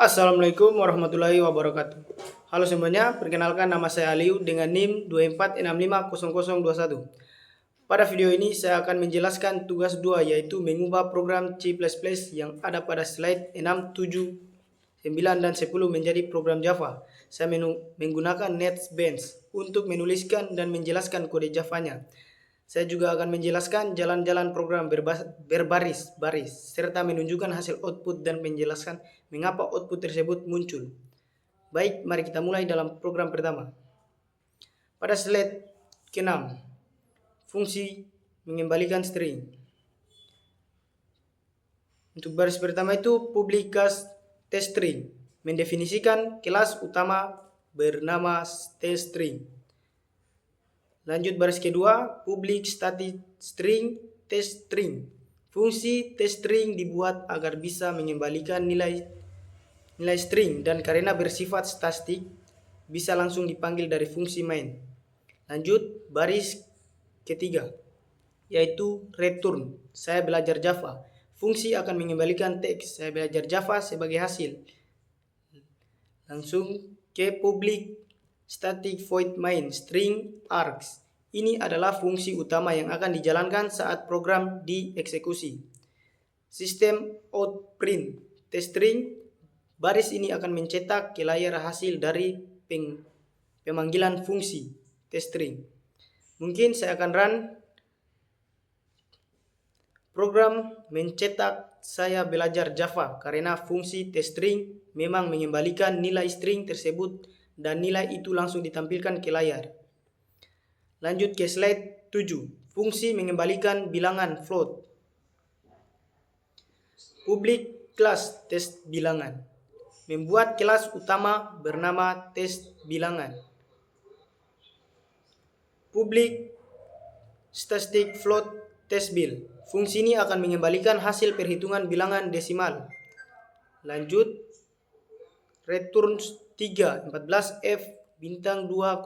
Assalamualaikum warahmatullahi wabarakatuh. Halo semuanya, perkenalkan nama saya Aliu dengan NIM 24650021. Pada video ini saya akan menjelaskan tugas 2 yaitu mengubah program C++ yang ada pada slide 6, 7, 9 dan 10 menjadi program Java. Saya menggunakan NetBeans untuk menuliskan dan menjelaskan kode Java-nya. Saya juga akan menjelaskan jalan-jalan program berbaris-baris, serta menunjukkan hasil output dan menjelaskan mengapa output tersebut muncul. Baik, mari kita mulai dalam program pertama. Pada slide ke-6, fungsi mengembalikan string. Untuk baris pertama itu public class testString, mendefinisikan kelas utama bernama testString. Lanjut baris kedua, public static string testString. Fungsi testString dibuat agar bisa mengembalikan nilai string dan karena bersifat statik bisa langsung dipanggil dari fungsi main. Lanjut baris ketiga, yaitu return. Saya belajar Java. Fungsi akan mengembalikan teks. Saya belajar Java sebagai hasil. Langsung ke public static void main string args. Ini adalah fungsi utama yang akan dijalankan saat program dieksekusi. Sistem outprint testString. Baris ini akan mencetak ke layar hasil dari pemanggilan fungsi testString. Mungkin saya akan run program mencetak saya belajar Java karena fungsi testString memang mengembalikan nilai string tersebut dan nilai itu langsung ditampilkan ke layar. Lanjut ke slide 7. Fungsi mengembalikan bilangan float. Public class test bilangan. Membuat kelas utama bernama test bilangan. Public static float testbil. Fungsi ini akan mengembalikan hasil perhitungan bilangan desimal. Lanjut return 3 14f bintang 2,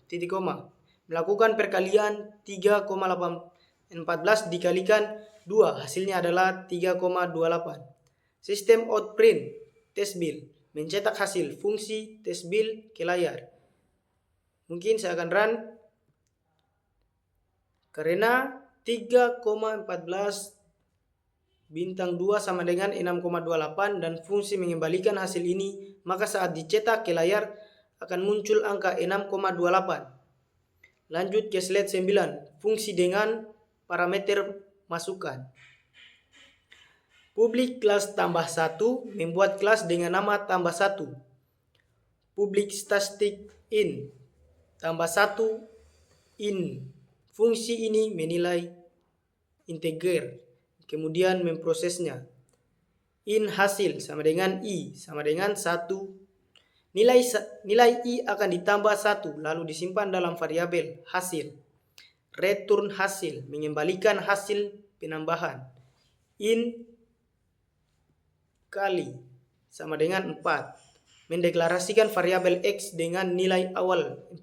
titik koma. Melakukan perkalian 3,14 dikalikan 2, hasilnya adalah 3,28. Sistem outprint testbil, mencetak hasil fungsi testbil ke layar. Mungkin saya akan run karena 3,14 bintang 2 sama dengan 6,28 dan fungsi mengembalikan hasil ini, maka saat dicetak ke layar akan muncul angka 6,28. Lanjut ke slide 9, fungsi dengan parameter masukan. Public class tambah 1 membuat kelas dengan nama tambah 1. Public static in tambah 1 in. Fungsi ini menilai integer, kemudian memprosesnya. In hasil sama dengan i sama dengan 1. Nilai i akan ditambah 1 lalu disimpan dalam variabel hasil. Return hasil, mengembalikan hasil penambahan. In kali sama dengan 4. Mendeklarasikan variabel x dengan nilai awal 4.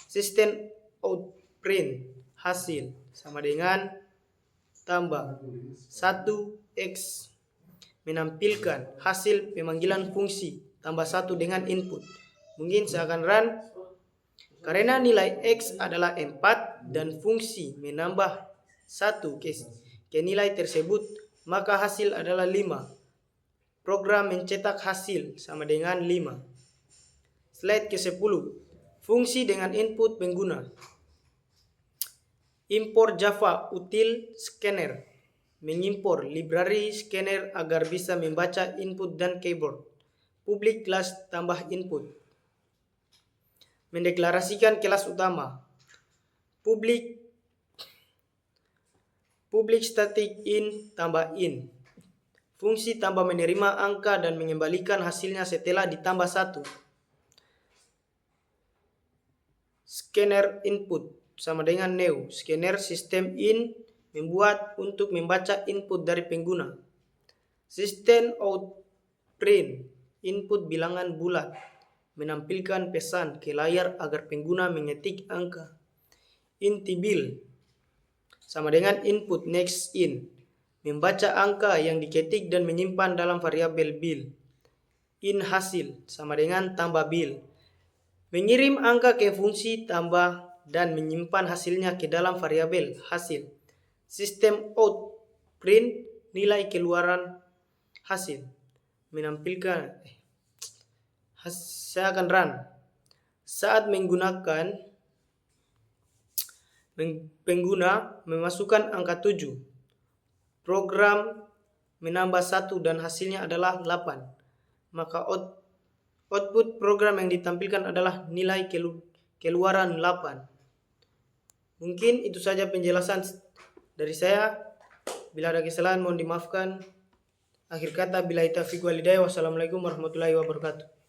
Sistem outprint hasil sama dengan tambah 1x. Menampilkan hasil pemanggilan fungsi tambah 1 dengan input. Mungkin saya akan run karena nilai x adalah 4 dan fungsi menambah 1 ke nilai tersebut, maka hasil adalah 5. Program mencetak hasil sama dengan 5. Slide ke-10. Fungsi dengan input pengguna. Import Java util scanner. Mengimpor library scanner agar bisa membaca input dan keyboard. Public class tambah input. Mendeklarasikan kelas utama. Public static in tambah in. Fungsi tambah menerima angka dan mengembalikan hasilnya setelah ditambah 1. Scanner input sama dengan new. Scanner sistem in membuat untuk membaca input dari pengguna. Sistem outprint input bilangan bulat, menampilkan pesan ke layar agar pengguna mengetik angka. Intibil sama dengan input next in, membaca angka yang diketik dan menyimpan dalam variabel bil. in hasil sama dengan tambah bil. Mengirim angka ke fungsi tambah dan menyimpan hasilnya ke dalam variabel hasil. Sistem out print nilai keluaran hasil. Menampilkan saya akan run. Saat pengguna memasukkan angka 7, program menambah 1 dan hasilnya adalah 8. Maka output program yang ditampilkan adalah nilai keluaran 8. Mungkin itu saja penjelasan dari saya. Bila ada kesalahan mohon dimaafkan. Akhir kata, billahi taufiq wal hidayah. Wassalamualaikum warahmatullahi wabarakatuh.